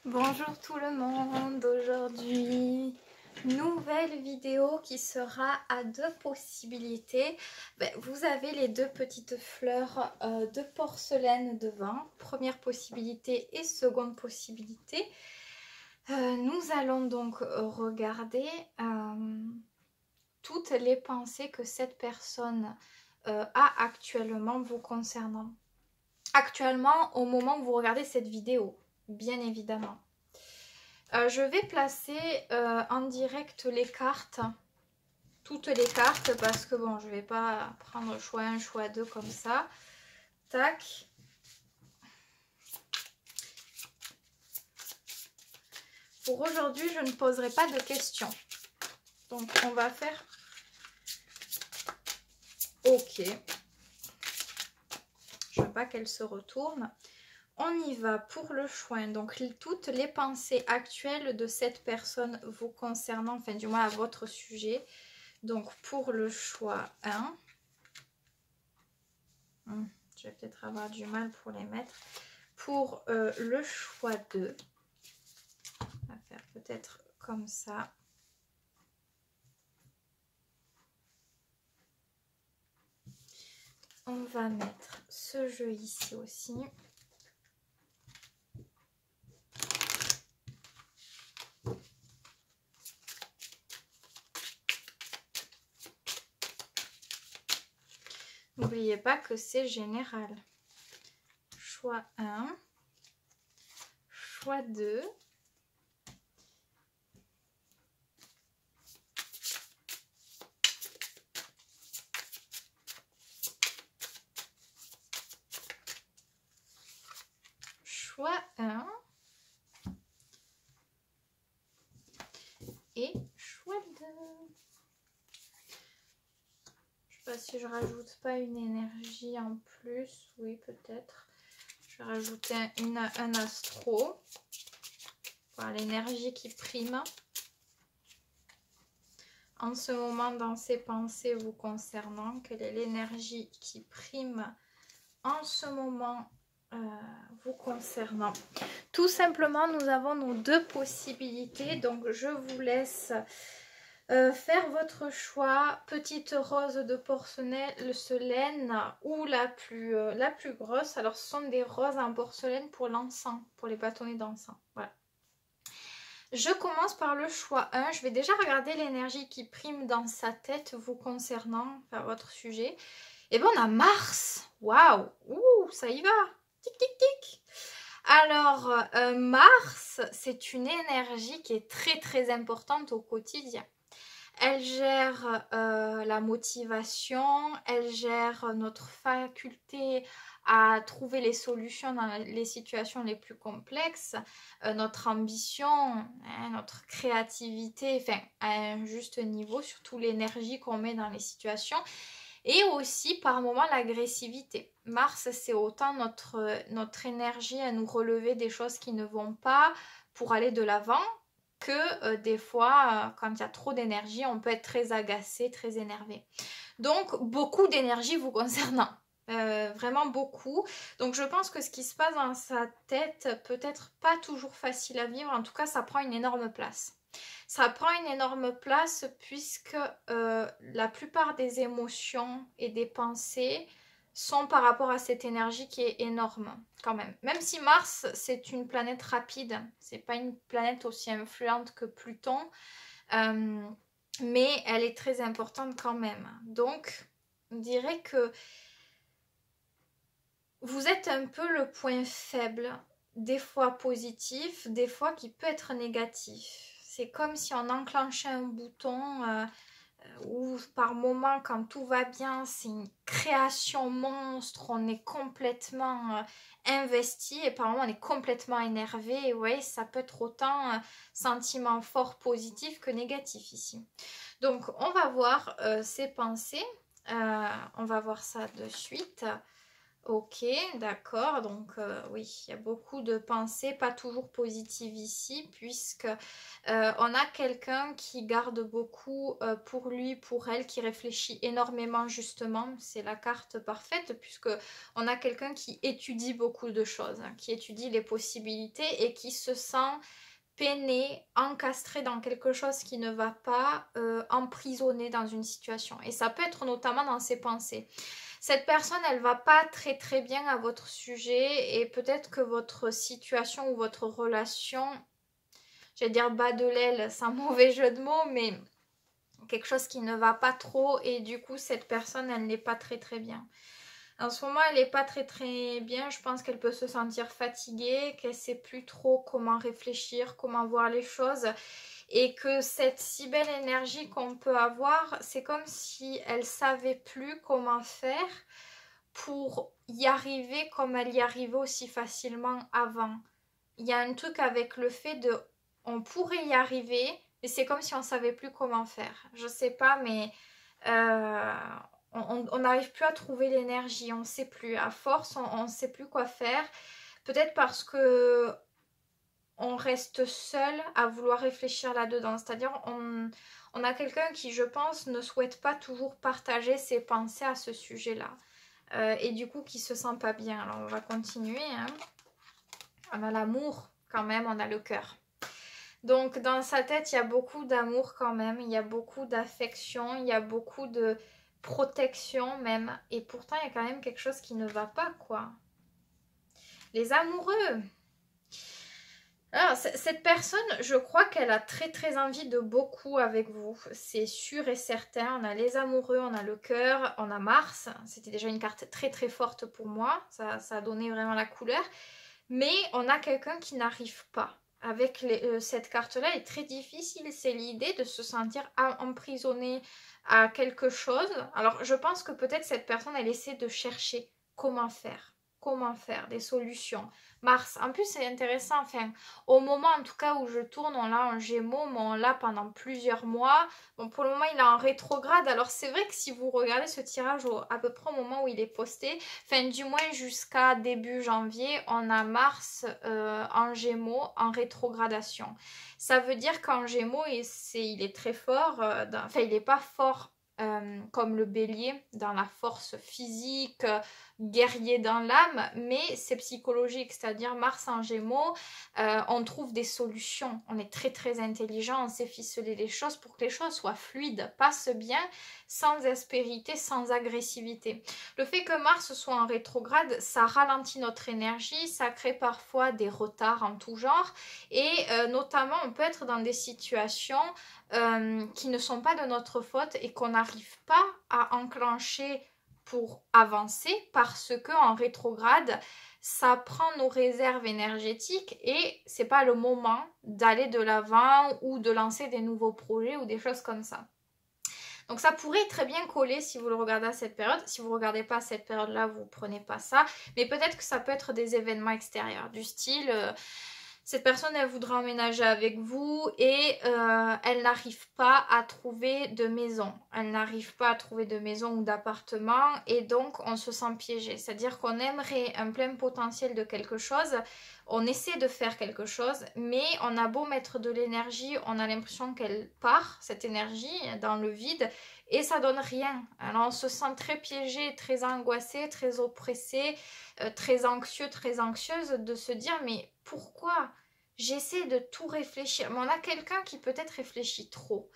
Bonjour tout le monde, aujourd'hui nouvelle vidéo qui sera à deux possibilités. Vous avez les deux petites fleurs de porcelaine devant, première possibilité et seconde possibilité. Nous allons donc regarder toutes les pensées que cette personne a actuellement vous concernant. Actuellement au moment où vous regardez cette vidéo. Bien évidemment. Je vais placer en direct les cartes, toutes les cartes, parce que bon, je vais pas prendre choix 1, choix 2 comme ça. Tac. Pour aujourd'hui, je ne poserai pas de questions. Donc, on va faire OK. Je veux pas qu'elle se retourne. On y va pour le choix. Donc, toutes les pensées actuelles de cette personne vous concernant, enfin du moins à votre sujet. Donc, pour le choix 1, je vais peut-être avoir du mal pour les mettre. Pour le choix 2, on va faire peut-être comme ça. On va mettre ce jeu ici aussi. N'oubliez pas que c'est général. Choix 1, choix 2. Choix 1 et choix 2. Je sais pas si je rajoute pas une énergie en plus. Oui, peut-être. Je vais rajouter un astro. Voilà, l'énergie qui prime. En ce moment, dans ses pensées vous concernant, quelle est l'énergie qui prime en ce moment vous concernant? Tout simplement, nous avons nos deux possibilités. Donc, je vous laisse faire votre choix. Petite rose de porcelaine ou la plus grosse. Alors, ce sont des roses en porcelaine pour l'encens, pour les bâtonnets d'encens. Voilà. Je commence par le choix 1. Je vais déjà regarder l'énergie qui prime dans sa tête vous concernant, enfin votre sujet. Et bien on a Mars. Waouh. Ouh, ça y va. Tic, tic, tic. Alors, Mars, c'est une énergie qui est très très importante au quotidien. Elle gère la motivation, elle gère notre faculté à trouver les solutions dans les situations les plus complexes, notre ambition, hein, notre créativité, enfin à un juste niveau, surtout l'énergie qu'on met dans les situations, et aussi par moments l'agressivité. Mars, c'est autant notre énergie à nous relever des choses qui ne vont pas pour aller de l'avant, que des fois, quand il y a trop d'énergie, on peut être très agacé, très énervé. Donc, beaucoup d'énergie vous concernant. Vraiment beaucoup. Donc, je pense que ce qui se passe dans sa tête, peut-être pas toujours facile à vivre. En tout cas, ça prend une énorme place. Ça prend une énorme place puisque la plupart des émotions et des pensées sont par rapport à cette énergie qui est énorme quand même. Même si Mars, c'est une planète rapide, c'est pas une planète aussi influente que Pluton, mais elle est très importante quand même. Donc, on dirait que vous êtes un peu le point faible, des fois positif, des fois qui peut être négatif. C'est comme si on enclenchait un bouton où par moment, quand tout va bien, c'est une création monstre, on est complètement investi et par moment on est complètement énervé. Et ouais, ça peut être autant sentiment fort positif que négatif ici. Donc on va voir ces pensées, on va voir ça de suite. Ok, d'accord. Donc oui, il y a beaucoup de pensées, pas toujours positives ici, puisque on a quelqu'un qui garde beaucoup pour lui, pour elle, qui réfléchit énormément justement. C'est la carte parfaite, puisque on a quelqu'un qui étudie beaucoup de choses, hein, qui étudie les possibilités et qui se sent peiné, encastré dans quelque chose qui ne va pas, emprisonné dans une situation. Et ça peut être notamment dans ses pensées. Cette personne, elle va pas très très bien à votre sujet et peut-être que votre situation ou votre relation, j'allais dire bas de l'aile sans mauvais jeu de mots, mais quelque chose qui ne va pas trop et du coup cette personne, elle n'est pas très très bien. En ce moment, elle n'est pas très très bien. Je pense qu'elle peut se sentir fatiguée, qu'elle ne sait plus trop comment réfléchir, comment voir les choses. Et que cette si belle énergie qu'on peut avoir, c'est comme si elle ne savait plus comment faire pour y arriver comme elle y arrivait aussi facilement avant. Il y a un truc avec le fait de... On pourrait y arriver, mais c'est comme si on ne savait plus comment faire. Je sais pas, mais... euh, on n'arrive plus à trouver l'énergie, on ne sait plus. À force, on ne sait plus quoi faire. Peut-être parce que on reste seul à vouloir réfléchir là-dedans. C'est-à-dire, on a quelqu'un qui, je pense, ne souhaite pas toujours partager ses pensées à ce sujet-là. Et du coup, qui se sent pas bien. Alors, on va continuer. Hein. On a l'amour, quand même, on a le cœur. Donc, dans sa tête, il y a beaucoup d'amour quand même. Il y a beaucoup d'affection. Il y a beaucoup de protection même. Et pourtant, il y a quand même quelque chose qui ne va pas, quoi. Les amoureux. Alors, cette personne, je crois qu'elle a très très envie de beaucoup avec vous. C'est sûr et certain. On a les amoureux, on a le cœur, on a Mars. C'était déjà une carte très très forte pour moi. Ça a donné vraiment la couleur. Mais on a quelqu'un qui n'arrive pas. Avec cette carte-là, elle est très difficile. C'est l'idée de se sentir emprisonné à quelque chose. Alors, je pense que peut-être cette personne, elle essaie de chercher comment faire. Comment faire, des solutions. Mars, en plus c'est intéressant, enfin, au moment en tout cas où je tourne, on l'a en Gémeaux, mais on l'a pendant plusieurs mois. Bon, pour le moment il est en rétrograde, alors c'est vrai que si vous regardez ce tirage à peu près au moment où il est posté, enfin du moins jusqu'à début janvier, on a Mars en Gémeaux en rétrogradation. Ça veut dire qu'en Gémeaux, il est très fort, enfin il n'est pas fort comme le bélier, dans la force physique, guerrier dans l'âme, mais c'est psychologique, c'est-à-dire Mars en Gémeaux, on trouve des solutions, on est très très intelligent, on sait ficeler les choses pour que les choses soient fluides, passent bien, sans aspérité, sans agressivité. Le fait que Mars soit en rétrograde, ça ralentit notre énergie, ça crée parfois des retards en tout genre, et notamment on peut être dans des situations qui ne sont pas de notre faute et qu'on n'arrive pas à enclencher pour avancer parce que en rétrograde, ça prend nos réserves énergétiques et c'est pas le moment d'aller de l'avant ou de lancer des nouveaux projets ou des choses comme ça. Donc ça pourrait très bien coller si vous le regardez à cette période. Si vous ne regardez pas à cette période-là, vous ne prenez pas ça. Mais peut-être que ça peut être des événements extérieurs du style... cette personne, elle voudra emménager avec vous et elle n'arrive pas à trouver de maison. Elle n'arrive pas à trouver de maison ou d'appartement et donc on se sent piégé. C'est-à-dire qu'on aimerait un plein potentiel de quelque chose, on essaie de faire quelque chose, mais on a beau mettre de l'énergie, on a l'impression qu'elle part, cette énergie, dans le vide et ça donne rien. Alors on se sent très piégé, très angoissé, très oppressé, très anxieux, très anxieuse de se dire mais pourquoi j'essaie de tout réfléchir, mais on a quelqu'un qui peut-être réfléchit trop,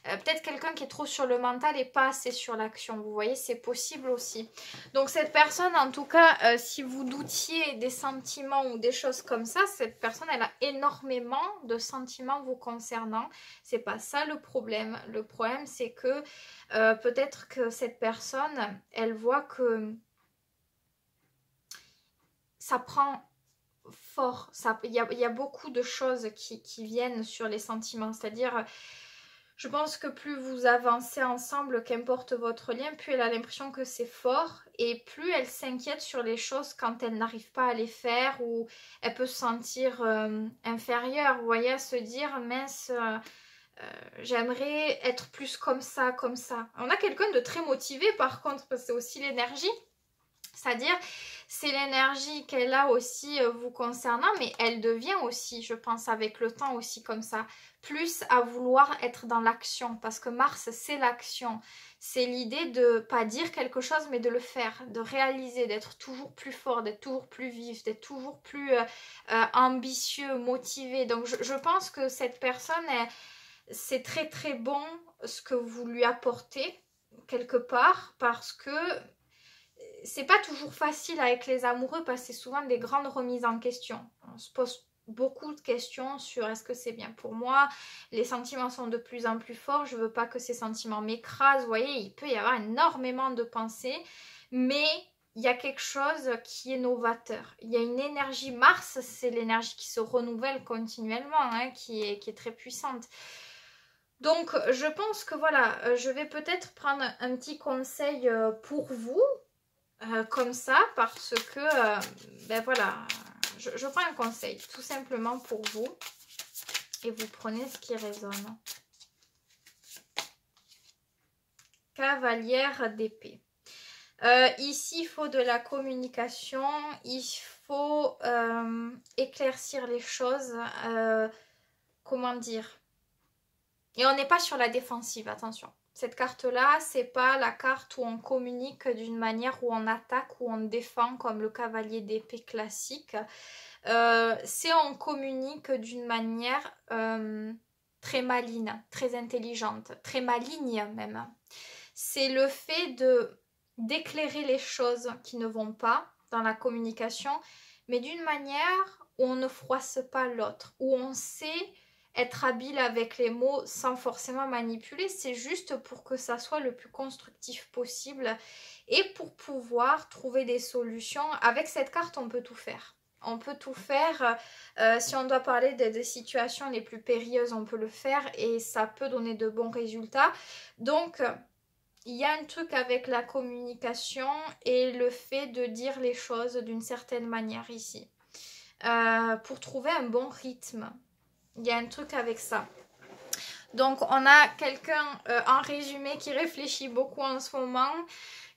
peut-être quelqu'un qui est trop sur le mental et pas assez sur l'action, vous voyez, c'est possible aussi. Donc cette personne, en tout cas, si vous doutiez des sentiments ou des choses comme ça, cette personne, elle a énormément de sentiments vous concernant, c'est pas ça le problème c'est que peut-être que cette personne, elle voit que ça prend fort, il y a beaucoup de choses qui viennent sur les sentiments, c'est-à-dire je pense que plus vous avancez ensemble, qu'importe votre lien, plus elle a l'impression que c'est fort et plus elle s'inquiète sur les choses quand elle n'arrive pas à les faire ou elle peut se sentir inférieure, vous voyez, à se dire mince, j'aimerais être plus comme ça, On a quelqu'un de très motivé par contre, parce que c'est aussi l'énergie. C'est-à-dire, c'est l'énergie qu'elle a aussi vous concernant, mais elle devient aussi, je pense, avec le temps aussi comme ça, plus à vouloir être dans l'action, parce que Mars, c'est l'action. C'est l'idée de pas dire quelque chose, mais de le faire, de réaliser, d'être toujours plus fort, d'être toujours plus vif, d'être toujours plus ambitieux, motivé. Donc je pense que cette personne, c'est très très bon ce que vous lui apportez quelque part, parce que c'est pas toujours facile avec les amoureux, parce que c'est souvent des grandes remises en question. On se pose beaucoup de questions sur est-ce que c'est bien pour moi, les sentiments sont de plus en plus forts, je veux pas que ces sentiments m'écrasent, vous voyez, il peut y avoir énormément de pensées, mais il y a quelque chose qui est novateur. Il y a une énergie, Mars, c'est l'énergie qui se renouvelle continuellement, hein, qui est très puissante. Donc je pense que voilà, je vais peut-être prendre un petit conseil pour vous, comme ça, parce que, ben voilà, je prends un conseil tout simplement pour vous, et vous prenez ce qui résonne. Cavalière d'épée. Ici, il faut de la communication, il faut éclaircir les choses, comment dire. Et on n'est pas sur la défensive, attention. Cette carte-là, c'est pas la carte où on communique d'une manière où on attaque, où on défend, comme le cavalier d'épée classique. C'est on communique d'une manière très maligne, très intelligente, très maligne même. C'est le fait d'éclairer les choses qui ne vont pas dans la communication, mais d'une manière où on ne froisse pas l'autre, où on sait être habile avec les mots sans forcément manipuler, c'est juste pour que ça soit le plus constructif possible et pour pouvoir trouver des solutions. Avec cette carte, on peut tout faire. On peut tout faire. Si on doit parler des situations les plus périlleuses, on peut le faire et ça peut donner de bons résultats. Donc, il y a un truc avec la communication et le fait de dire les choses d'une certaine manière ici. Pour trouver un bon rythme. Il y a un truc avec ça. Donc, on a quelqu'un, en résumé, qui réfléchit beaucoup en ce moment,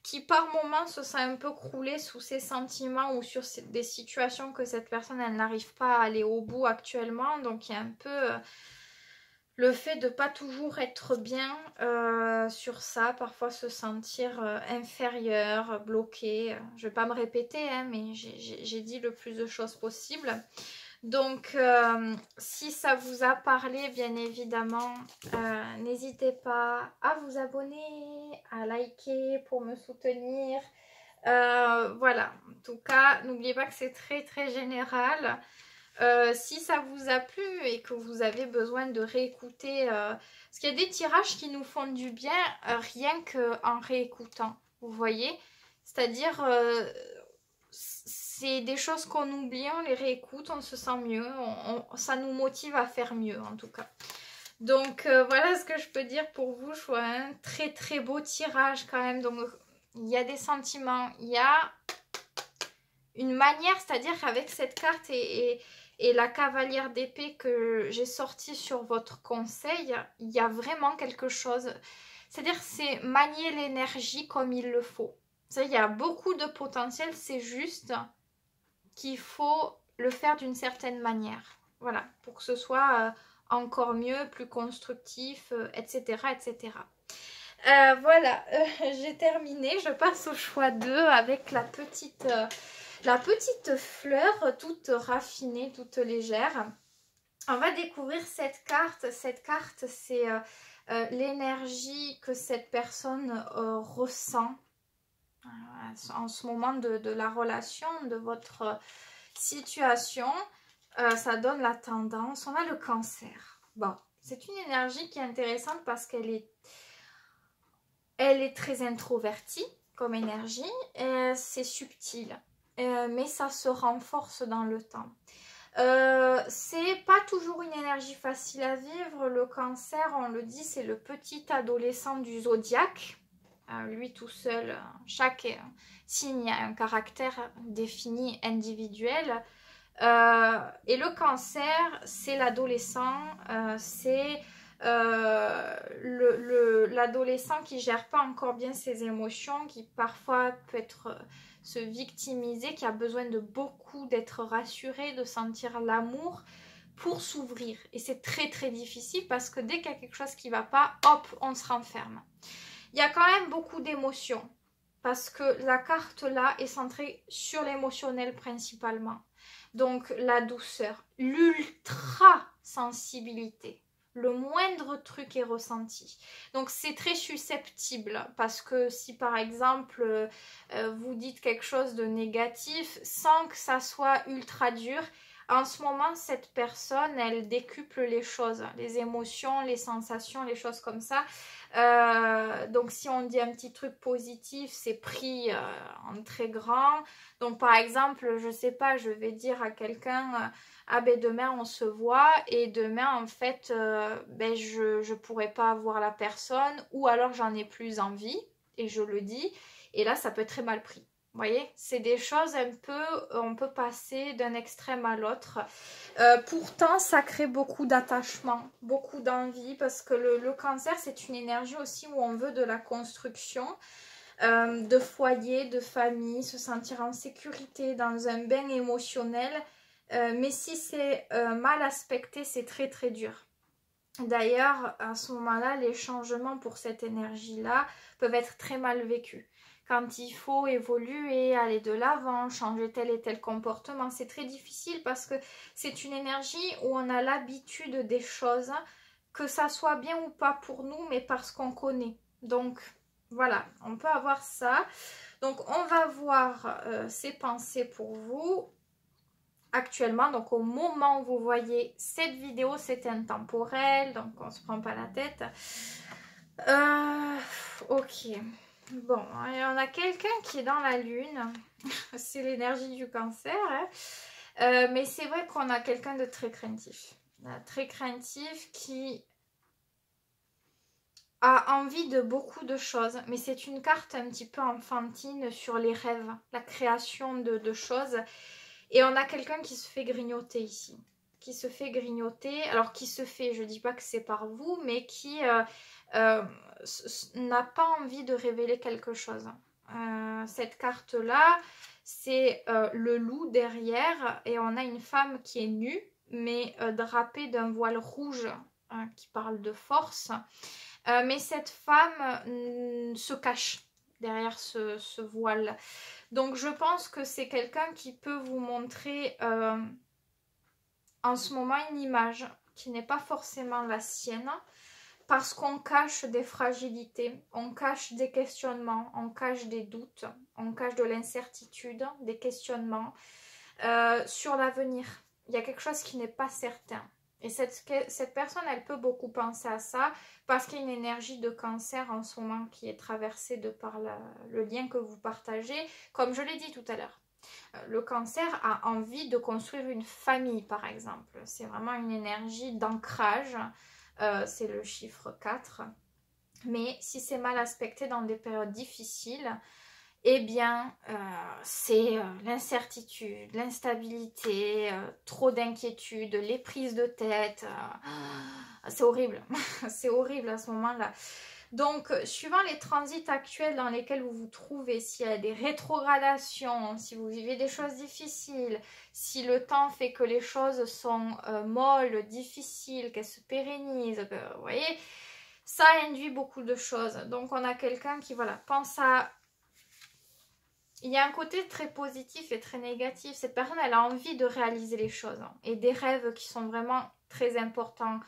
qui par moments se sent un peu croulé sous ses sentiments ou sur des situations que cette personne, elle n'arrive pas à aller au bout actuellement. Donc, il y a un peu le fait de ne pas toujours être bien sur ça, parfois se sentir inférieur, bloqué. Je ne vais pas me répéter, hein, mais j'ai dit le plus de choses possible. Donc, si ça vous a parlé, bien évidemment, n'hésitez pas à vous abonner, à liker pour me soutenir. Voilà, en tout cas, n'oubliez pas que c'est très très général. Si ça vous a plu et que vous avez besoin de réécouter, parce qu'il y a des tirages qui nous font du bien rien qu'en réécoutant, vous voyez, c'est-à-dire c'est des choses qu'on oublie, on les réécoute, on se sent mieux, ça nous motive à faire mieux en tout cas. Donc voilà ce que je peux dire pour vous. Je vois un très très beau tirage quand même. Donc il y a des sentiments, il y a une manière, c'est-à-dire qu'avec cette carte et la cavalière d'épée que j'ai sortie sur votre conseil, il y a vraiment quelque chose. C'est-à-dire c'est manier l'énergie comme il le faut. Il y a beaucoup de potentiel, c'est juste qu'il faut le faire d'une certaine manière. Voilà, pour que ce soit encore mieux, plus constructif, etc. etc. Voilà, j'ai terminé. Je passe au choix 2 avec la petite fleur toute raffinée, toute légère. On va découvrir cette carte. Cette carte, c'est l'énergie que cette personne ressent en ce moment de la relation, de votre situation. Ça donne la tendance. On a le cancer. Bon, c'est une énergie qui est intéressante parce qu'elle est très introvertie comme énergie. C'est subtil, mais ça se renforce dans le temps. C'est pas toujours une énergie facile à vivre. Le cancer, on le dit, c'est le petit adolescent du zodiaque. Lui tout seul, chaque signe a un caractère défini, individuel. Et le cancer, c'est l'adolescent, c'est l'adolescent qui gère pas encore bien ses émotions, qui parfois peut être se victimiser, qui a besoin de beaucoup d'être rassuré, de sentir l'amour pour s'ouvrir. Et c'est très très difficile parce que dès qu'il y a quelque chose qui ne va pas, hop, on se renferme. Il y a quand même beaucoup d'émotions parce que la carte là est centrée sur l'émotionnel principalement. Donc la douceur, l'ultra sensibilité. Le moindre truc est ressenti. Donc c'est très susceptible parce que si par exemple vous dites quelque chose de négatif sans que ça soit ultra dur, en ce moment cette personne elle décuple les choses, les émotions, les sensations, les choses comme ça. Donc si on dit un petit truc positif, c'est pris en très grand. Donc par exemple, je sais pas, je vais dire à quelqu'un ah ben demain on se voit et demain en fait ben je pourrais pas voir la personne ou alors j'en ai plus envie et je le dis et là ça peut être très mal pris. Vous voyez, c'est des choses un peu, on peut passer d'un extrême à l'autre. Pourtant, ça crée beaucoup d'attachement, beaucoup d'envie, parce que le cancer, c'est une énergie aussi où on veut de la construction, de foyer, de famille, se sentir en sécurité, dans un bain émotionnel. Mais si c'est mal aspecté, c'est très très dur. D'ailleurs, à ce moment-là, les changements pour cette énergie-là peuvent être très mal vécus. Quand il faut évoluer, aller de l'avant, changer tel et tel comportement, c'est très difficile parce que c'est une énergie où on a l'habitude des choses, que ça soit bien ou pas pour nous, mais parce qu'on connaît. Donc voilà, on peut avoir ça. Donc on va voir ces pensées pour vous. Actuellement, donc au moment où vous voyez cette vidéo, c'est intemporel, donc on se prend pas la tête. Ok, bon, on a quelqu'un qui est dans la lune, c'est l'énergie du cancer, hein. Mais c'est vrai qu'on a quelqu'un de très craintif qui a envie de beaucoup de choses, mais c'est une carte un petit peu enfantine sur les rêves, la création de choses. Et on a quelqu'un qui se fait grignoter ici. Qui se fait grignoter. Alors qui se fait, je ne dis pas que c'est par vous, mais qui n'a pas envie de révéler quelque chose. Cette carte-là, c'est le loup derrière. Et on a une femme qui est nue, mais drapée d'un voile rouge qui parle de force. Mais cette femme se cache derrière ce voile. Donc je pense que c'est quelqu'un qui peut vous montrer en ce moment une image qui n'est pas forcément la sienne parce qu'on cache des fragilités, on cache des questionnements, on cache des doutes, on cache de l'incertitude, des questionnements sur l'avenir. Il y a quelque chose qui n'est pas certain. Et cette personne, elle peut beaucoup penser à ça parce qu'il y a une énergie de cancer en ce moment qui est traversée de par le lien que vous partagez. Comme je l'ai dit tout à l'heure, le cancer a envie de construire une famille, par exemple. C'est vraiment une énergie d'ancrage. C'est le chiffre 4. Mais si c'est mal aspecté dans des périodes difficiles, eh bien, c'est l'incertitude, l'instabilité, trop d'inquiétude, les prises de tête. C'est horrible. C'est horrible à ce moment-là. Donc, suivant les transits actuels dans lesquels vous vous trouvez, s'il y a des rétrogradations, si vous vivez des choses difficiles, si le temps fait que les choses sont molles, difficiles, qu'elles se pérennisent, vous voyez, ça induit beaucoup de choses. Donc, on a quelqu'un qui, voilà, pense à... Il y a un côté très positif et très négatif. Cette personne, elle a envie de réaliser les choses et des rêves qui sont vraiment très importants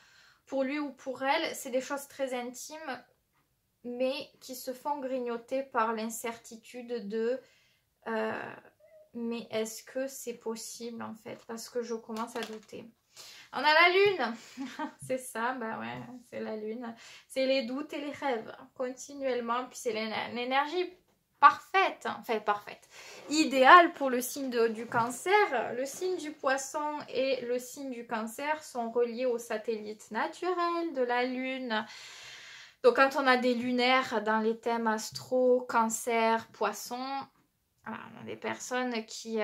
pour lui ou pour elle. C'est des choses très intimes, mais qui se font grignoter par l'incertitude de mais est-ce que c'est possible en fait? Parce que je commence à douter. On a la lune. C'est ça, bah ouais, c'est la lune. C'est les doutes et les rêves continuellement. Puis c'est l'énergie parfaite, enfin parfaite, idéale pour le signe du cancer. Le signe du poisson et le signe du cancer sont reliés au satellite naturel de la lune. Donc quand on a des lunaires dans les thèmes astro, cancer, poisson, voilà, on a des personnes qui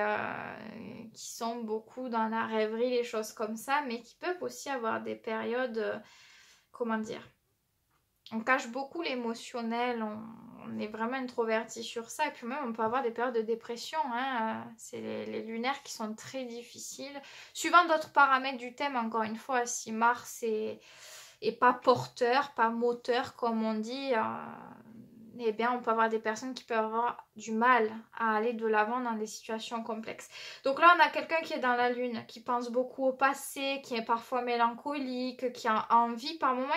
sont beaucoup dans la rêverie, les choses comme ça, mais qui peuvent aussi avoir des périodes, comment dire, On cache beaucoup l'émotionnel, on est vraiment introverti sur ça. Et puis même, on peut avoir des périodes de dépression. Hein. C'est les lunaires qui sont très difficiles. Suivant d'autres paramètres du thème, encore une fois, si Mars est pas porteur, pas moteur, comme on dit, eh bien, on peut avoir des personnes qui peuvent avoir du mal à aller de l'avant dans des situations complexes. Donc là, on a quelqu'un qui est dans la lune, qui pense beaucoup au passé, qui est parfois mélancolique, qui a envie. Par moments,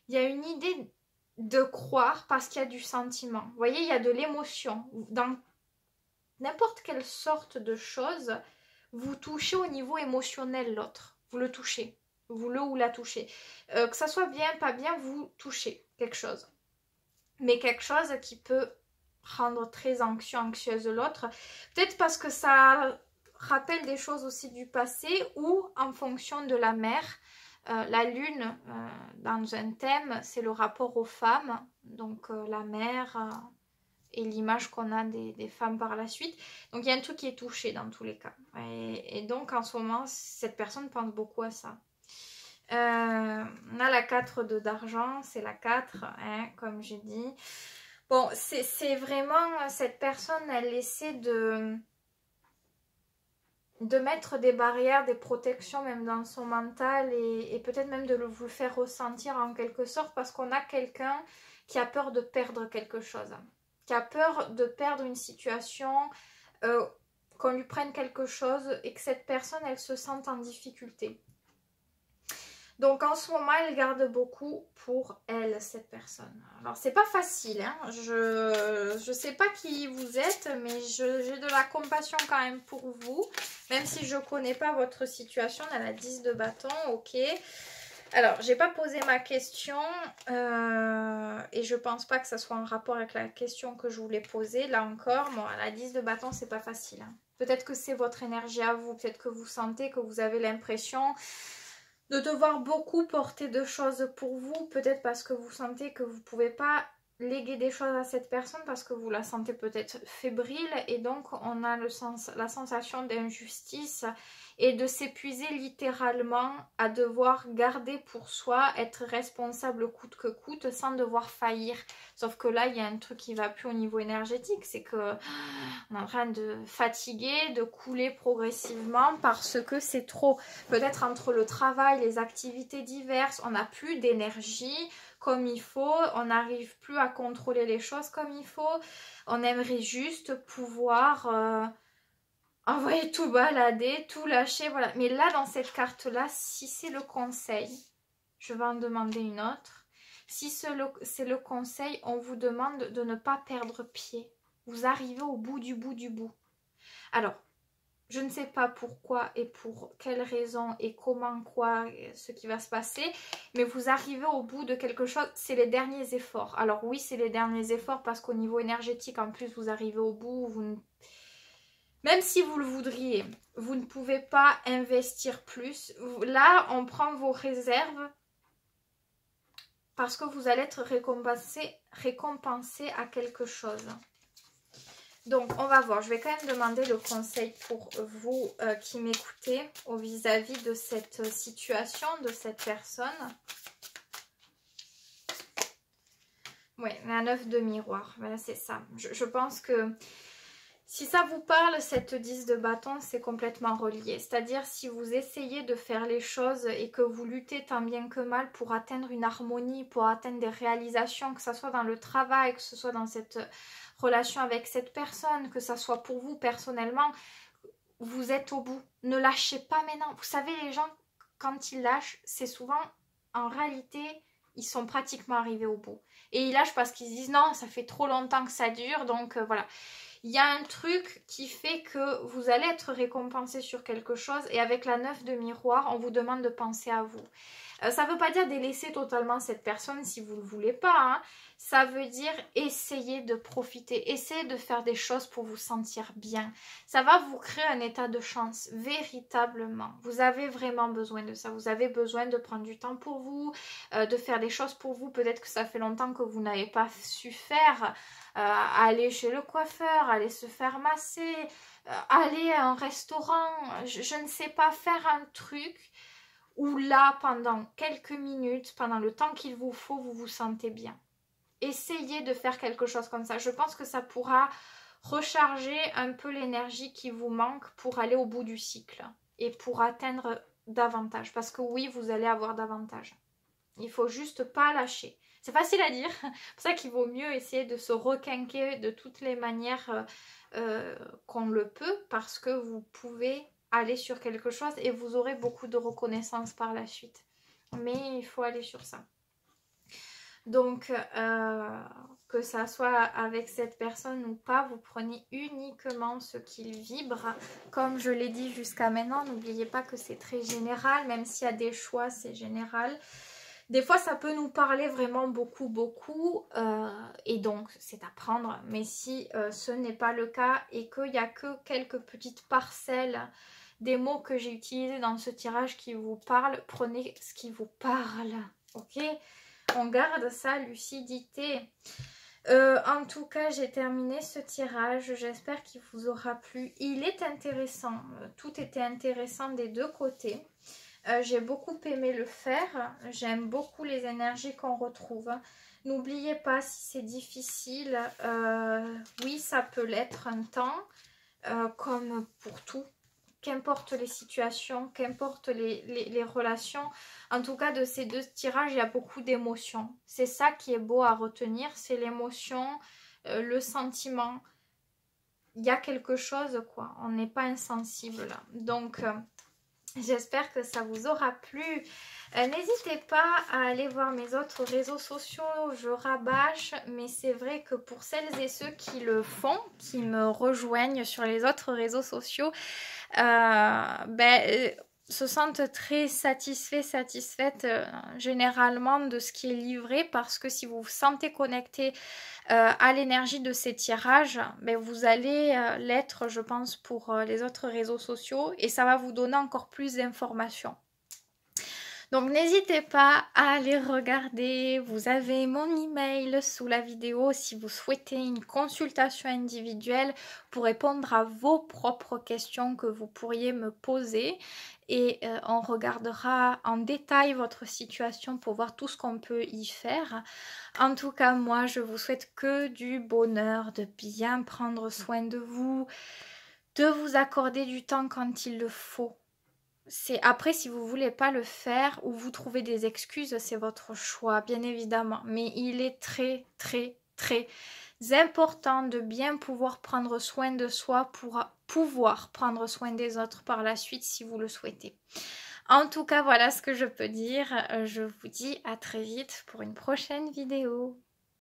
il y a une idée de croire parce qu'il y a du sentiment. Vous voyez, il y a de l'émotion. Dans n'importe quelle sorte de chose, vous touchez au niveau émotionnel l'autre. Vous le touchez. Vous le ou la touchez. Que ça soit bien, pas bien, vous touchez quelque chose. Mais quelque chose qui peut rendre très anxieuse l'autre. Peut-être parce que ça rappelle des choses aussi du passé ou en fonction de la mère. La lune, dans un thème, c'est le rapport aux femmes, donc la mère et l'image qu'on a des femmes par la suite. Donc il y a un truc qui est touché dans tous les cas. Et donc en ce moment, cette personne pense beaucoup à ça. On a la 4 d'argent, c'est la 4, hein, comme j'ai dit. Bon, c'est vraiment, cette personne, elle essaie de mettre des barrières, des protections même dans son mental et peut-être même de vous le faire ressentir en quelque sorte parce qu'on a quelqu'un qui a peur de perdre quelque chose, qui a peur de perdre une situation, qu'on lui prenne quelque chose et que cette personne, elle se sente en difficulté. Donc en ce moment, elle garde beaucoup pour elle, cette personne. Alors c'est pas facile, hein. Je sais pas qui vous êtes, mais j'ai de la compassion quand même pour vous. Même si je connais pas votre situation, on a la 10 de bâton, ok. Alors, j'ai pas posé ma question et je pense pas que ça soit en rapport avec la question que je voulais poser. Là encore, bon, la 10 de bâton, c'est pas facile. Hein. Peut-être que c'est votre énergie à vous, peut-être que vous sentez que vous avez l'impression de devoir beaucoup porter de choses pour vous, peut-être parce que vous sentez que vous ne pouvez pas léguer des choses à cette personne parce que vous la sentez peut-être fébrile et donc on a la sensation d'injustice et de s'épuiser littéralement à devoir garder pour soi, être responsable coûte que coûte sans devoir faillir. Sauf que là, il y a un truc qui va plus au niveau énergétique, c'est que on est en train de fatiguer, de couler progressivement parce que c'est trop. Peut-être entre le travail, les activités diverses, on n'a plus d'énergie comme il faut, on n'arrive plus à contrôler les choses comme il faut. On aimerait juste pouvoir envoyer tout balader, tout lâcher, voilà. Mais là, dans cette carte-là, si c'est le conseil, je vais en demander une autre. Si c'est le conseil, on vous demande de ne pas perdre pied. Vous arrivez au bout du bout du bout. Alors, je ne sais pas pourquoi et pour quelle raison et comment, quoi, ce qui va se passer, mais vous arrivez au bout de quelque chose, c'est les derniers efforts. Alors oui, c'est les derniers efforts parce qu'au niveau énergétique, en plus, vous arrivez au bout, même si vous le voudriez, vous ne pouvez pas investir plus. Là, on prend vos réserves parce que vous allez être récompensé à quelque chose. Donc, on va voir. Je vais quand même demander le conseil pour vous qui m'écoutez vis-à-vis de cette situation, de cette personne. Oui, la 9 de miroir. Voilà, c'est ça. Je pense que si ça vous parle, cette 10 de bâton, c'est complètement relié. C'est-à-dire si vous essayez de faire les choses et que vous luttez tant bien que mal pour atteindre une harmonie, pour atteindre des réalisations, que ce soit dans le travail, que ce soit dans cette relation avec cette personne, que ce soit pour vous personnellement, vous êtes au bout. Ne lâchez pas maintenant. Vous savez, les gens, quand ils lâchent, c'est souvent, en réalité, ils sont pratiquement arrivés au bout. Et ils lâchent parce qu'ils se disent non, ça fait trop longtemps que ça dure, donc voilà. Il y a un truc qui fait que vous allez être récompensé sur quelque chose et avec la 9 de miroir, on vous demande de penser à vous. Ça ne veut pas dire délaisser totalement cette personne si vous ne le voulez pas. Hein. Ça veut dire essayer de profiter, essayer de faire des choses pour vous sentir bien. Ça va vous créer un état de chance, véritablement. Vous avez vraiment besoin de ça. Vous avez besoin de prendre du temps pour vous, de faire des choses pour vous. Peut-être que ça fait longtemps que vous n'avez pas su faire. Aller chez le coiffeur, aller se faire masser, aller à un restaurant. Je ne sais pas, faire un truc ou là, pendant quelques minutes, pendant le temps qu'il vous faut, vous vous sentez bien. Essayez de faire quelque chose comme ça. Je pense que ça pourra recharger un peu l'énergie qui vous manque pour aller au bout du cycle et pour atteindre davantage. Parce que oui, vous allez avoir davantage. Il faut juste pas lâcher. C'est facile à dire, c'est pour ça qu'il vaut mieux essayer de se requinquer de toutes les manières qu'on le peut, parce que vous pouvez aller sur quelque chose et vous aurez beaucoup de reconnaissance par la suite. Mais il faut aller sur ça. Donc, que ça soit avec cette personne ou pas, vous prenez uniquement ce qu'il vibre. Comme je l'ai dit jusqu'à maintenant, n'oubliez pas que c'est très général, même s'il y a des choix, c'est général. Des fois, ça peut nous parler vraiment beaucoup, et donc c'est à prendre. Mais si ce n'est pas le cas et qu'il n'y a que quelques petites parcelles des mots que j'ai utilisés dans ce tirage qui vous parlent, prenez ce qui vous parle, ok? On garde sa lucidité. En tout cas, j'ai terminé ce tirage. J'espère qu'il vous aura plu. Il est intéressant. Tout était intéressant des deux côtés. J'ai beaucoup aimé le faire. J'aime beaucoup les énergies qu'on retrouve. N'oubliez pas, si c'est difficile, oui, ça peut l'être un temps, comme pour tout. Qu'importe les situations, qu'importe les relations. En tout cas, de ces deux tirages, il y a beaucoup d'émotions. C'est ça qui est beau à retenir, c'est l'émotion, le sentiment. Il y a quelque chose, quoi. On n'est pas insensible là. Donc, j'espère que ça vous aura plu. N'hésitez pas à aller voir mes autres réseaux sociaux, je rabâche, mais c'est vrai que pour celles et ceux qui le font, qui me rejoignent sur les autres réseaux sociaux, se sentent très satisfaites généralement de ce qui est livré, parce que si vous vous sentez connecté à l'énergie de ces tirages, vous allez l'être, je pense, pour les autres réseaux sociaux, et ça va vous donner encore plus d'informations. Donc n'hésitez pas à aller regarder, vous avez mon email sous la vidéo si vous souhaitez une consultation individuelle pour répondre à vos propres questions que vous pourriez me poser, et on regardera en détail votre situation pour voir tout ce qu'on peut y faire. En tout cas, moi je vous souhaite que du bonheur, de bien prendre soin de vous accorder du temps quand il le faut. Après, si vous voulez pas le faire ou vous trouvez des excuses, c'est votre choix, bien évidemment. Mais il est très important de bien pouvoir prendre soin de soi pour pouvoir prendre soin des autres par la suite si vous le souhaitez. En tout cas, voilà ce que je peux dire. Je vous dis à très vite pour une prochaine vidéo.